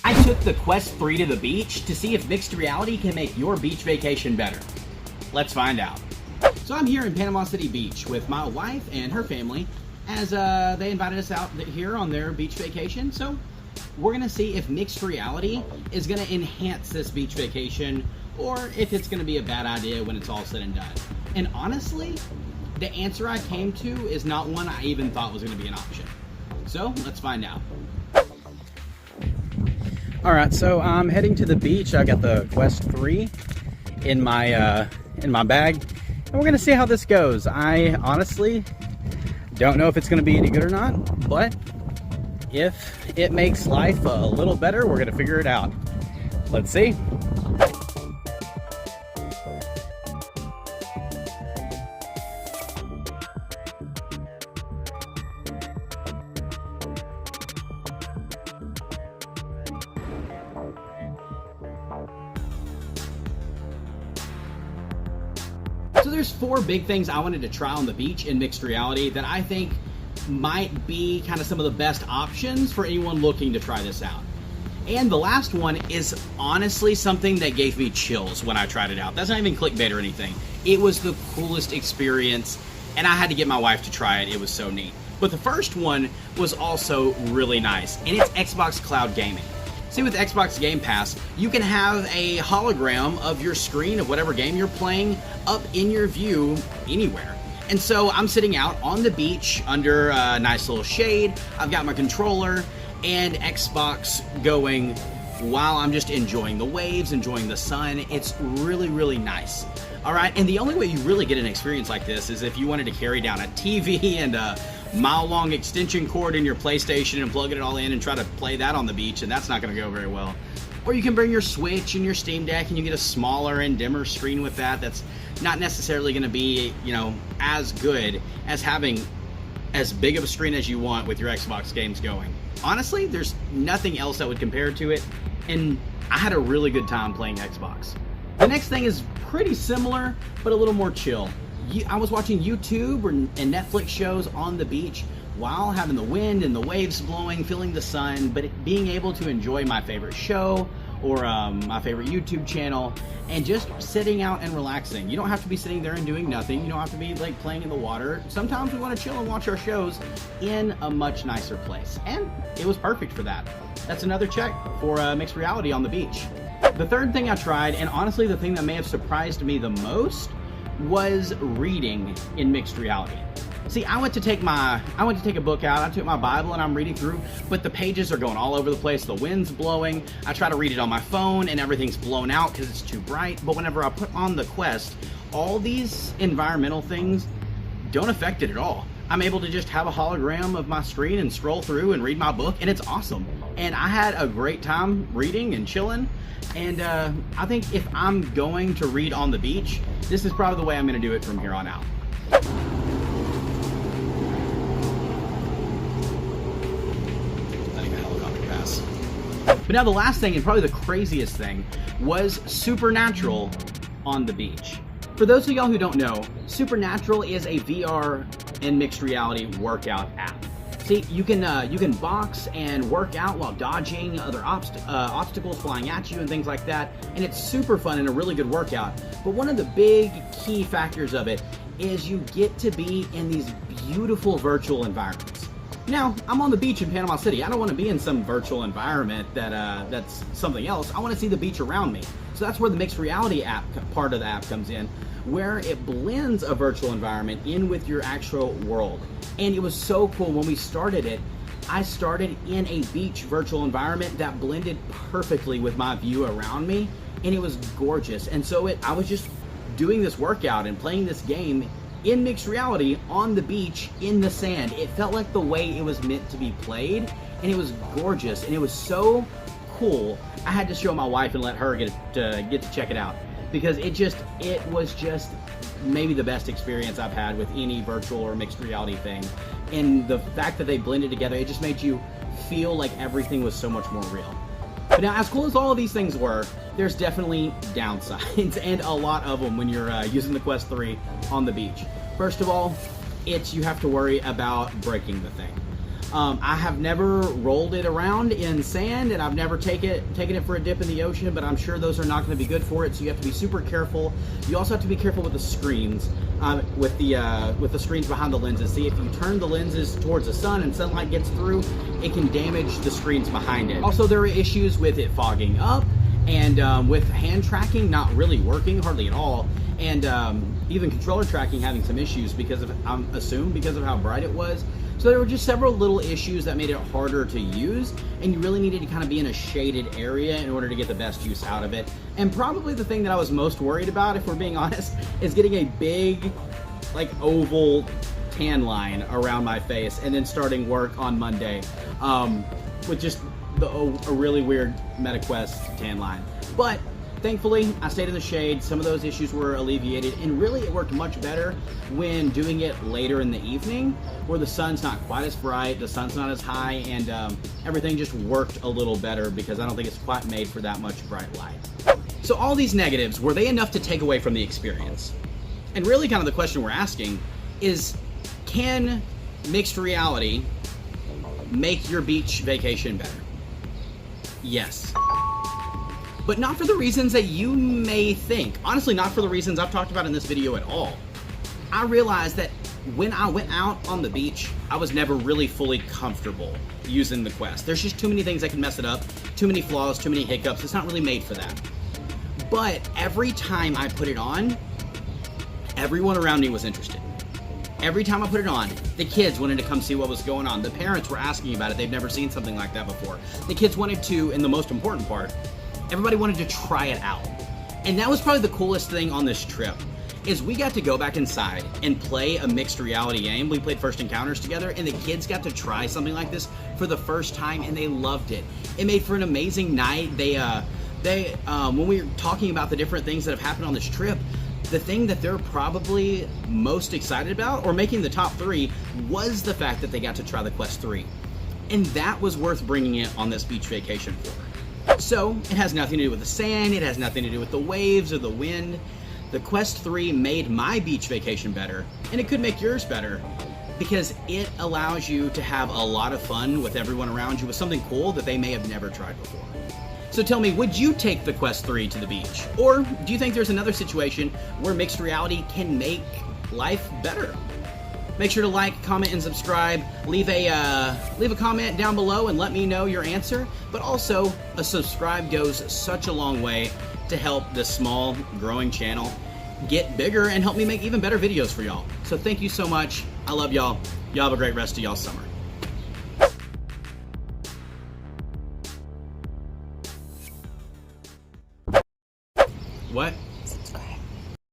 I took the Quest 3 to the beach to see if mixed reality can make your beach vacation better. Let's find out. So I'm here in Panama City Beach with my wife and her family as they invited us out here on their beach vacation. So we're gonna see if mixed reality is gonna enhance this beach vacation or if it's gonna be a bad idea when it's all said and done. And honestly, the answer I came to is not one I even thought was gonna be an option. So let's find out. All right, so I'm heading to the beach. I got the Quest 3 in my bag, and we're gonna see how this goes. I honestly don't know if it's gonna be any good or not, but if it makes life a little better, we're gonna figure it out. Let's see. So there's 4 big things I wanted to try on the beach in mixed reality that I think might be kind of some of the best options for anyone looking to try this out. And the last one is honestly something that gave me chills when I tried it out. That's not even clickbait or anything. It was the coolest experience, and I had to get my wife to try it. It was so neat. But the first one was also really nice, and it's Xbox Cloud Gaming. See, with Xbox Game Pass, you can have a hologram of your screen of whatever game you're playing up in your view anywhere. And so I'm sitting out on the beach under a nice little shade. I've got my controller and Xbox going while I'm just enjoying the waves, enjoying the sun. It's really, really nice. All right, and the only way you really get an experience like this is if you wanted to carry down a TV and a mile-long extension cord in your PlayStation and plug it all in and try to play that on the beach, and that's not going to go very well. Or you can bring your Switch and your Steam Deck and you get a smaller and dimmer screen with that. That's not necessarily going to be, as good as having as big of a screen as you want with your Xbox games going. Honestly, there's nothing else that would compare to it, and I had a really good time playing Xbox. The next thing is pretty similar, but a little more chill. I was watching YouTube and Netflix shows on the beach while having the wind and the waves blowing, feeling the sun, but being able to enjoy my favorite show or my favorite YouTube channel and just sitting out and relaxing. You don't have to be sitting there and doing nothing. You don't have to be like playing in the water. Sometimes we want to chill and watch our shows in a much nicer place, and it was perfect for that. That's another check for mixed reality on the beach. The third thing I tried, and honestly the thing that may have surprised me the most, was reading in mixed reality. See, I went to take a book out, I took my Bible and I'm reading through, but the pages are going all over the place, the wind's blowing. I try to read it on my phone and everything's blown out because it's too bright, but whenever I put on the Quest, all these environmental things don't affect it at all. I'm able to just have a hologram of my screen and scroll through and read my book, and it's awesome. And I had a great time reading and chilling, and I think if I'm going to read on the beach, this is probably the way I'm going to do it from here on out. Letting a helicopter pass. But now the last thing, and probably the craziest thing, was Supernatural on the beach. For those of y'all who don't know, Supernatural is a VR and mixed reality workout app. See, you can box and work out while dodging other obstacles flying at you and things like that, and it's super fun and a really good workout. But one of the big key factors of it is you get to be in these beautiful virtual environments. Now, I'm on the beach in Panama City. I don't want to be in some virtual environment that's something else. I want to see the beach around me. So that's where the mixed reality app part of the app comes in, where it blends a virtual environment in with your actual world. And it was so cool when we started it. I started in a beach virtual environment that blended perfectly with my view around me, and it was gorgeous. And so I was just doing this workout and playing this game in mixed reality on the beach in the sand. It felt like the way it was meant to be played, and it was gorgeous, and it was so cool. I had to show my wife and let her get to check it out, because it was just maybe the best experience I've had with any virtual or mixed reality thing. And the fact that they blended together, it just made you feel like everything was so much more real. But now, as cool as all of these things were, there's definitely downsides, and a lot of them when you're using the Quest 3 on the beach. First of all, you have to worry about breaking the thing. I have never rolled it around in sand, and I've never taken it for a dip in the ocean, but I'm sure those are not going to be good for it, so you have to be super careful. You also have to be careful with the screens, with the screens behind the lenses. See, if you turn the lenses towards the sun and sunlight gets through, it can damage the screens behind it. Also, there are issues with it fogging up, and with hand tracking not really working hardly at all, and even controller tracking having some issues because of, I'm assuming, because of how bright it was. So there were just several little issues that made it harder to use, and you really needed to kind of be in a shaded area in order to get the best use out of it. And probably the thing that I was most worried about, if we're being honest, is getting a big, like, oval tan line around my face and then starting work on Monday with just a really weird MetaQuest tan line. But thankfully, I stayed in the shade. Some of those issues were alleviated, and really it worked much better when doing it later in the evening, where the sun's not quite as bright, the sun's not as high, and everything just worked a little better because I don't think it's quite made for that much bright light. So all these negatives, were they enough to take away from the experience? And really kind of the question we're asking is, can mixed reality make your beach vacation better? Yes. But not for the reasons that you may think. Honestly, not for the reasons I've talked about in this video at all. I realized that when I went out on the beach, I was never really fully comfortable using the Quest. There's just too many things that can mess it up, too many flaws, too many hiccups. It's not really made for that. But every time I put it on, everyone around me was interested. Every time I put it on, the kids wanted to come see what was going on. The parents were asking about it. They've never seen something like that before. The kids wanted to, and the most important part, everybody wanted to try it out. And that was probably the coolest thing on this trip, is we got to go back inside and play a mixed reality game. We played First Encounters together, and the kids got to try something like this for the first time, and they loved it. It made for an amazing night. When we were talking about the different things that have happened on this trip, the thing that they're probably most excited about, or making the top 3, was the fact that they got to try the Quest 3. And that was worth bringing it on this beach vacation for. So, it has nothing to do with the sand, it has nothing to do with the waves or the wind. The Quest 3 made my beach vacation better, and it could make yours better, because it allows you to have a lot of fun with everyone around you with something cool that they may have never tried before. So tell me, would you take the Quest 3 to the beach? Or do you think there's another situation where mixed reality can make life better? Make sure to like, comment, and subscribe. Leave a comment down below and let me know your answer. But also, a subscribe goes such a long way to help this small, growing channel get bigger and help me make even better videos for y'all. So thank you so much. I love y'all. Y'all have a great rest of y'all's summer. What? Subscribe.